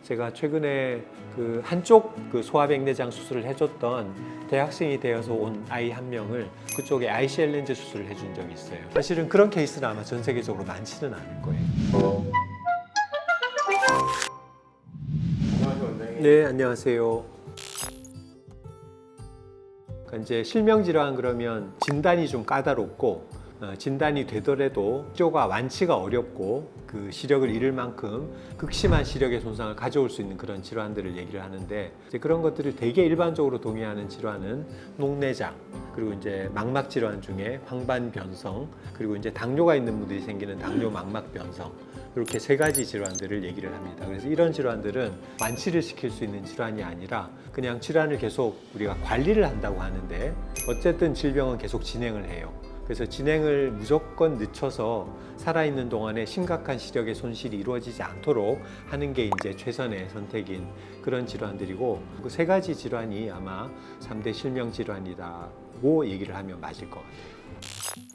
제가 최근에 그 한쪽 그 소화백내장 수술을 해줬던 대학생이 되어서 온 아이 한 명을 그쪽에 ICL 렌즈 수술을 해준 적이 있어요. 사실은 그런 케이스는 아마 전 세계적으로 많지는 않을 거예요. 안녕하세요, 원장님. 네, 안녕하세요. 그러니까 이제 실명질환 그러면 진단이 좀 까다롭고 진단이 되더라도 치료가 완치가 어렵고 그 시력을 잃을 만큼 극심한 시력의 손상을 가져올 수 있는 그런 질환들을 얘기를 하는데 이제 그런 것들을 되게 일반적으로 동의하는 질환은 녹내장 그리고 이제 망막 질환 중에 황반변성 그리고 이제 당뇨가 있는 분들이 생기는 당뇨 망막변성 이렇게 세 가지 질환들을 얘기를 합니다. 그래서 이런 질환들은 완치를 시킬 수 있는 질환이 아니라 그냥 질환을 계속 우리가 관리를 한다고 하는데 어쨌든 질병은 계속 진행을 해요. 그래서 진행을 무조건 늦춰서 살아있는 동안에 심각한 시력의 손실이 이루어지지 않도록 하는 게 이제 최선의 선택인 그런 질환들이고 그 세 가지 질환이 아마 3대 실명 질환이라고 얘기를 하면 맞을 것 같아요.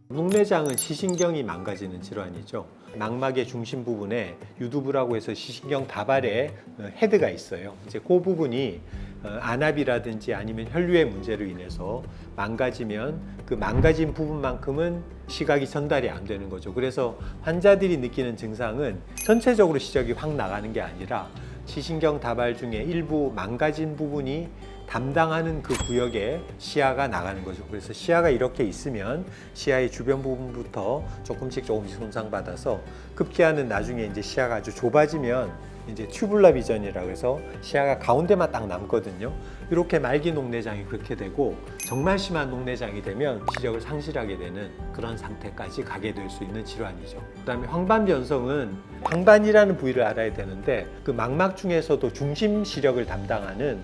녹내장은 시신경이 망가지는 질환이죠. 망막의 중심 부분에 유두부라고 해서 시신경 다발에 헤드가 있어요. 이제 그 부분이 안압이라든지 아니면 혈류의 문제로 인해서 망가지면 그 망가진 부분만큼은 시각이 전달이 안 되는 거죠. 그래서 환자들이 느끼는 증상은 전체적으로 시력이 확 나가는 게 아니라 시신경 다발 중에 일부 망가진 부분이 담당하는 그 구역에 시야가 나가는 거죠. 그래서 시야가 이렇게 있으면 시야의 주변 부분부터 조금씩 손상받아서 급기야는 나중에 이제 시야가 아주 좁아지면 이제 튜블러 비전이라고 해서 시야가 가운데만 딱 남거든요. 이렇게 말기 녹내장이 그렇게 되고 정말 심한 녹내장이 되면 시력을 상실하게 되는 그런 상태까지 가게 될 수 있는 질환이죠. 그다음에 황반변성은 황반이라는 부위를 알아야 되는데 그 망막 중에서도 중심 시력을 담당하는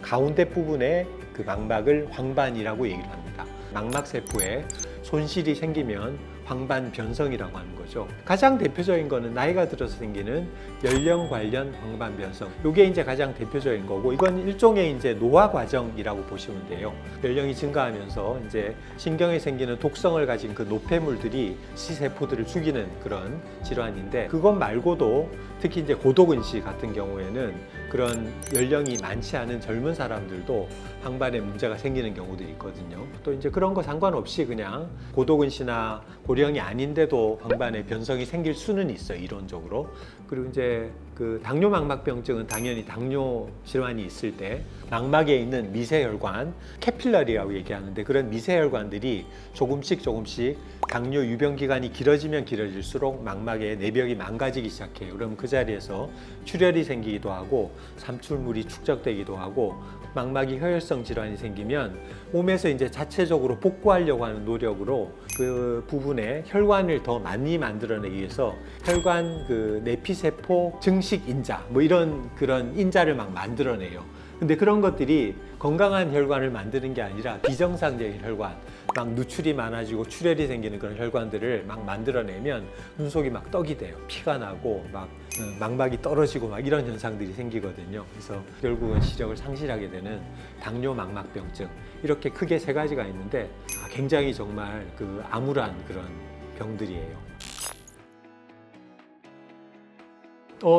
가운데 부분에 그 망막을 황반이라고 얘기를 합니다. 망막 세포에 손실이 생기면 황반변성이라고 하는 거죠. 가장 대표적인 거는 나이가 들어서 생기는 연령 관련 황반변성. 이게 이제 가장 대표적인 거고 이건 일종의 이제 노화 과정이라고 보시면 돼요. 연령이 증가하면서 이제 신경에 생기는 독성을 가진 그 노폐물들이 시세포들을 죽이는 그런 질환인데 그것 말고도 특히 이제 고도근시 같은 경우에는 그런 연령이 많지 않은 젊은 사람들도 황반에 문제가 생기는 경우들이 있거든요. 또 이제 그런 거 상관없이 그냥 고도근시나 고령이 아닌데도 황반에 변성이 생길 수는 있어요, 이론적으로. 그리고 이제 그 당뇨 망막병증은 당연히 당뇨 질환이 있을 때 망막에 있는 미세혈관, 캐필러리라고 얘기하는데 그런 미세혈관들이 조금씩 당뇨 유병 기간이 길어지면 길어질수록 망막의 내벽이 망가지기 시작해요. 그럼 그 자리에서 출혈이 생기기도 하고 삼출물이 축적되기도 하고 망막이 허혈성 질환이 생기면 몸에서 이제 자체적으로 복구하려고 하는 노력으로 그 부분에 혈관을 더 많이 만들어내기 위해서 혈관 그 내피세포 증식 인자 뭐 이런 그런 인자를 막 만들어내요. 근데 그런 것들이 건강한 혈관을 만드는 게 아니라 비정상적인 혈관, 막 누출이 많아지고 출혈이 생기는 그런 혈관들을 막 만들어내면 눈속이 막 떡이 돼요. 피가 나고 막 망막이 떨어지고 막 이런 현상들이 생기거든요. 그래서 결국은 시력을 상실하게 되는 당뇨 망막병증 이렇게 크게 세 가지가 있는데 굉장히 정말 그 암울한 그런 병들이에요.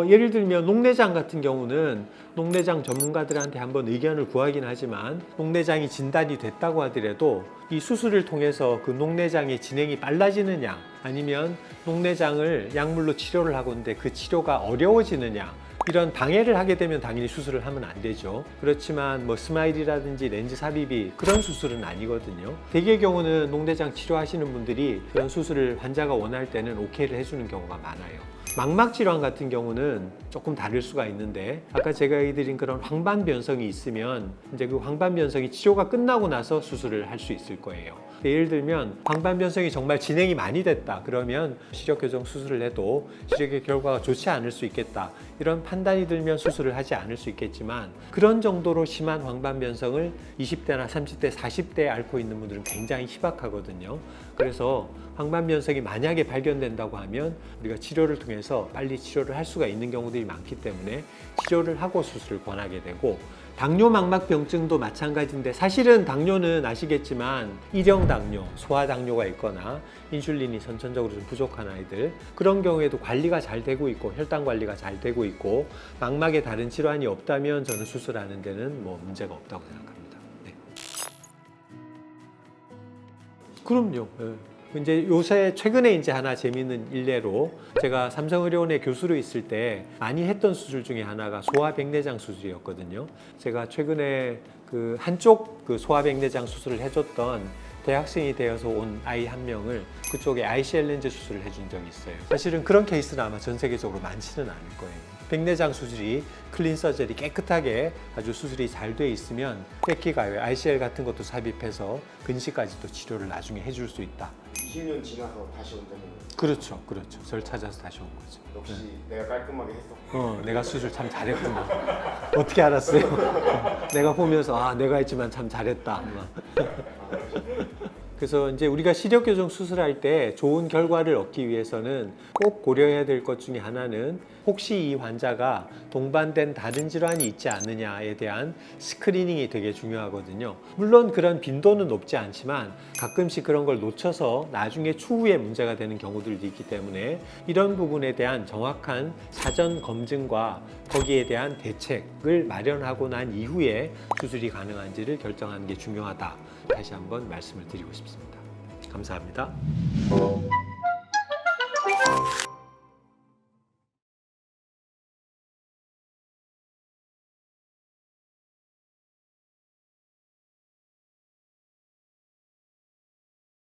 예를 들면 녹내장 같은 경우는 녹내장 전문가들한테 한번 의견을 구하긴 하지만 녹내장이 진단이 됐다고 하더라도 이 수술을 통해서 그 녹내장의 진행이 빨라지느냐 아니면 녹내장을 약물로 치료를 하고 있는데 그 치료가 어려워지느냐 이런 방해를 하게 되면 당연히 수술을 하면 안 되죠. 그렇지만 뭐 스마일이라든지 렌즈 삽입이 그런 수술은 아니거든요. 대개의 경우는 녹내장 치료하시는 분들이 그런 수술을 환자가 원할 때는 오케이를 해주는 경우가 많아요. 망막 질환 같은 경우는 조금 다를 수가 있는데 아까 제가 얘기드린 그런 황반변성이 있으면 이제 그 황반변성이 치료가 끝나고 나서 수술을 할 수 있을 거예요. 예를 들면 황반변성이 정말 진행이 많이 됐다 그러면 시력교정 수술을 해도 시력의 결과가 좋지 않을 수 있겠다 이런 판단이 들면 수술을 하지 않을 수 있겠지만 그런 정도로 심한 황반변성을 20대나 30대, 40대에 앓고 있는 분들은 굉장히 희박하거든요. 그래서 황반변성이 만약에 발견된다고 하면 우리가 치료를 통해서 빨리 치료를 할 수가 있는 경우들이 많기 때문에 치료를 하고 수술을 권하게 되고, 당뇨 망막병증도 마찬가지인데, 사실은 당뇨는 아시겠지만 일형 당뇨, 소아 당뇨가 있거나 인슐린이 선천적으로 좀 부족한 아이들, 그런 경우에도 관리가 잘 되고 있고 혈당 관리가 잘 되고 있고 망막에 다른 질환이 없다면 저는 수술하는 데는 뭐 문제가 없다고 생각합니다. 네. 그럼요. 네. 이제 요새 최근에 이제 하나 재미있는 일례로, 제가 삼성의료원에 교수로 있을 때 많이 했던 수술 중에 하나가 소아백내장 수술이었거든요. 제가 최근에 그 한쪽 그 소아백내장 수술을 해줬던 대학생이 되어서 온 아이 한 명을 그쪽에 ICL 렌즈 수술을 해준 적이 있어요. 사실은 그런 케이스는 아마 전 세계적으로 많지는 않을 거예요. 백내장 수술이 클린 서저리 깨끗하게 아주 수술이 잘 돼 있으면 뺏기가요, ICL 같은 것도 삽입해서 근시까지도 치료를 나중에 해줄 수 있다. 20년 지나서 다시 온다면 그렇죠, 그렇죠. 저를 찾아서 다시 온 거죠. 역시 내가 깔끔하게 했어. 내가 수술 참 잘했구나. 어떻게 알았어요? 내가 보면서 아, 내가 했지만 참 잘했다. 그래서 이제 우리가 시력 교정 수술할 때 좋은 결과를 얻기 위해서는 꼭 고려해야 될 것 중에 하나는, 혹시 이 환자가 동반된 다른 질환이 있지 않느냐에 대한 스크리닝이 되게 중요하거든요. 물론 그런 빈도는 높지 않지만 가끔씩 그런 걸 놓쳐서 나중에 추후에 문제가 되는 경우들도 있기 때문에, 이런 부분에 대한 정확한 사전 검증과 거기에 대한 대책을 마련하고 난 이후에 수술이 가능한지를 결정하는 게 중요하다. 다시 한번 말씀을 드리고 싶습니다. 감사합니다.